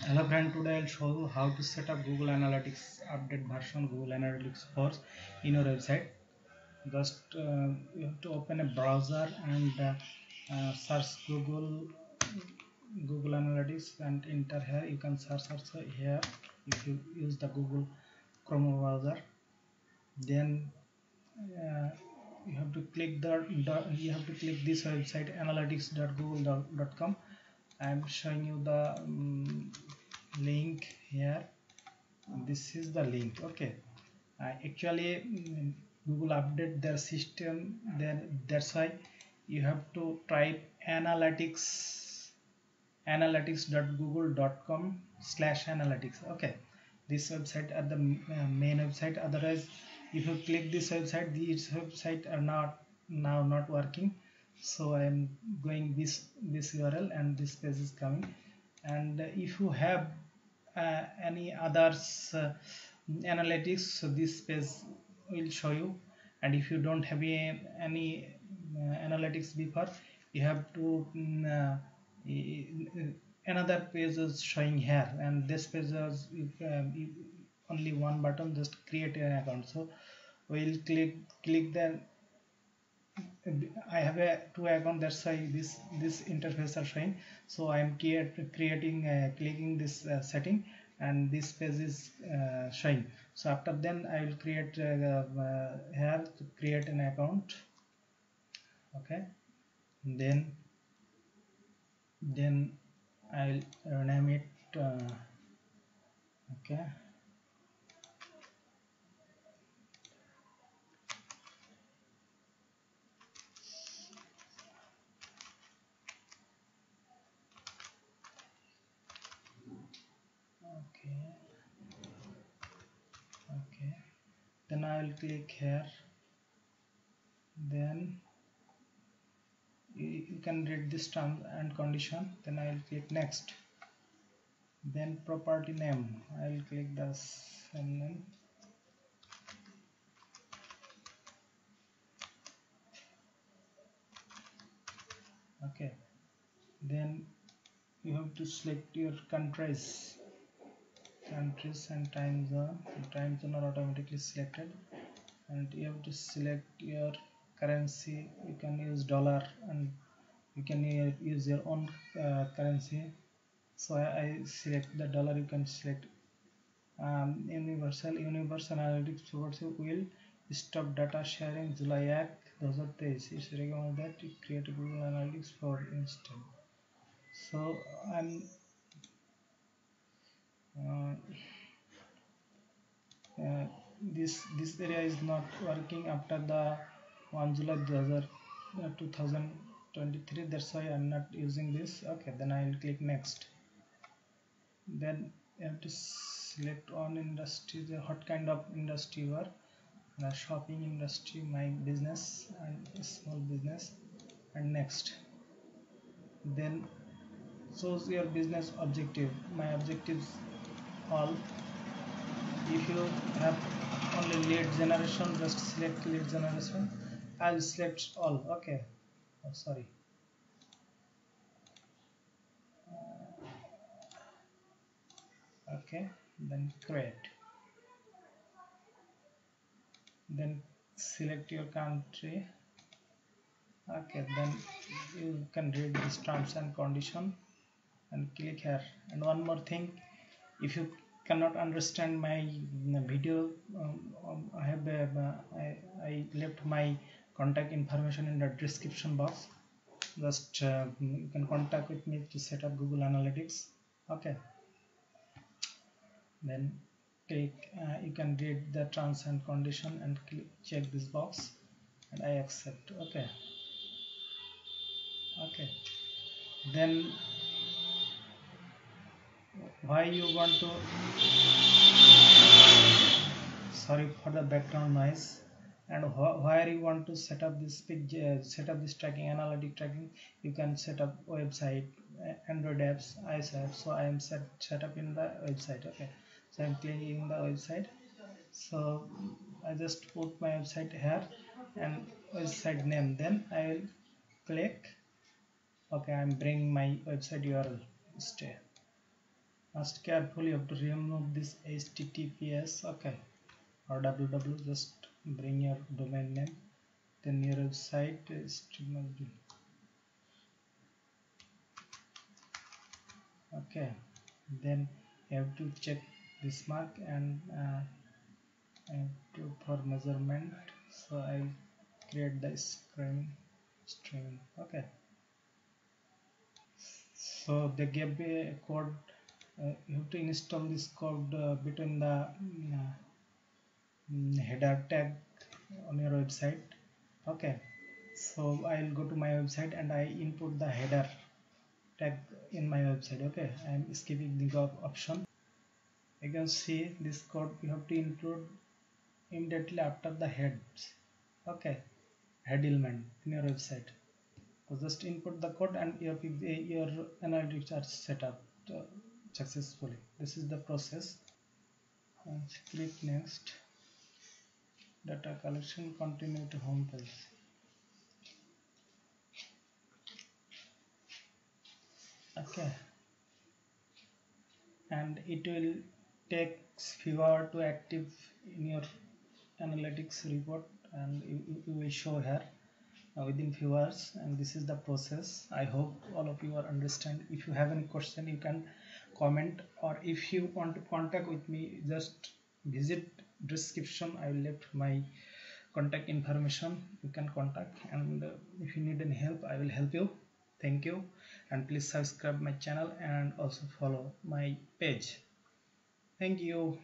Hello friend, today I'll show you how to set up Google Analytics update version Google Analytics 4 in your website. Just you have to open a browser and search Google Analytics and enter here. You can search here if you use the Google Chrome browser. Then uh, you have to click this website analytics.google.com. I am showing you the link here. This is the link. Okay, actually Google update their system, then that's why you have to type analytics.google.com/analytics. Okay, this website at the main website. Otherwise, if you click this website, these website are not working. So I am going this URL and this page is coming. And if you have any others analytics, so this page will show you. And if you don't have any analytics before, you have to another page is showing here, and this page is only one button, just create an account. So we'll click the I have two account, that's why this interface are showing. So I am creating clicking this setting, and this page is showing. So after then I will create here to create an account. Okay, then I'll name it okay. Okay, okay, then I will click here. Then you can read this term and condition. Then I will click next. Then property name, I will click the same name. Okay, then you have to select your countries and time zone. Time zone are automatically selected, and you have to select your currency. You can use dollar, and you can use your own currency. So I select the dollar. You can select universal analytics will stop data sharing July 2023. It's recommended that you create Google Analytics for instance. So I'm uh, this area is not working after the 1 July 2023. That's why I'm not using this. Okay, then I will click next. Then you have to select on industry, what kind of industry you are. The shopping industry, my business and small business, and next. Then shows your business objective. My objectives all. If you have only lead generation, just select lead generation. I'll select all. Okay, oh, sorry. Okay, then create. Then select your country. Okay, then you can read this terms and condition and click here. And one more thing, if you cannot understand my video, I have I left my contact information in the description box. Just you can contact with me to set up Google Analytics. Okay, then click you can read the terms and condition and check this box, and I accept. Okay, okay, then why you want to, sorry for the background noise, and where you want to set up this tracking, analytic tracking. You can set up website, Android apps, iOS apps. So I am set up in the website. Okay, so I'm clicking the website. So I just put my website here and website name, then I will click. Okay, I'm bringing my website URL. Stay. Must carefully have to remove this https, okay, or www. Just bring your domain name, then your website is okay. Then you have to check this mark and I have to for measurement, so I'll create the string, okay. So they gave me a code, you have to install this code between the header tag on your website, okay. So I'll go to my website and I input the header tag in my website, okay. I'm skipping the option. You can see this code you have to include immediately after the heads, okay, head element in your website. So just input the code and your analytics are set up successfully. This is the process. And click next. Data collection, continue to home page. Okay, and it will take few hours to active in your analytics report, and you will show here within few hours. And this is the process. I hope all of you are understand. If you have any question, you can comment, or if you want to contact with me, just visit description. I will left my contact information. You can contact, and if you need any help, I will help you. Thank you, and please subscribe my channel and also follow my page. Thank you.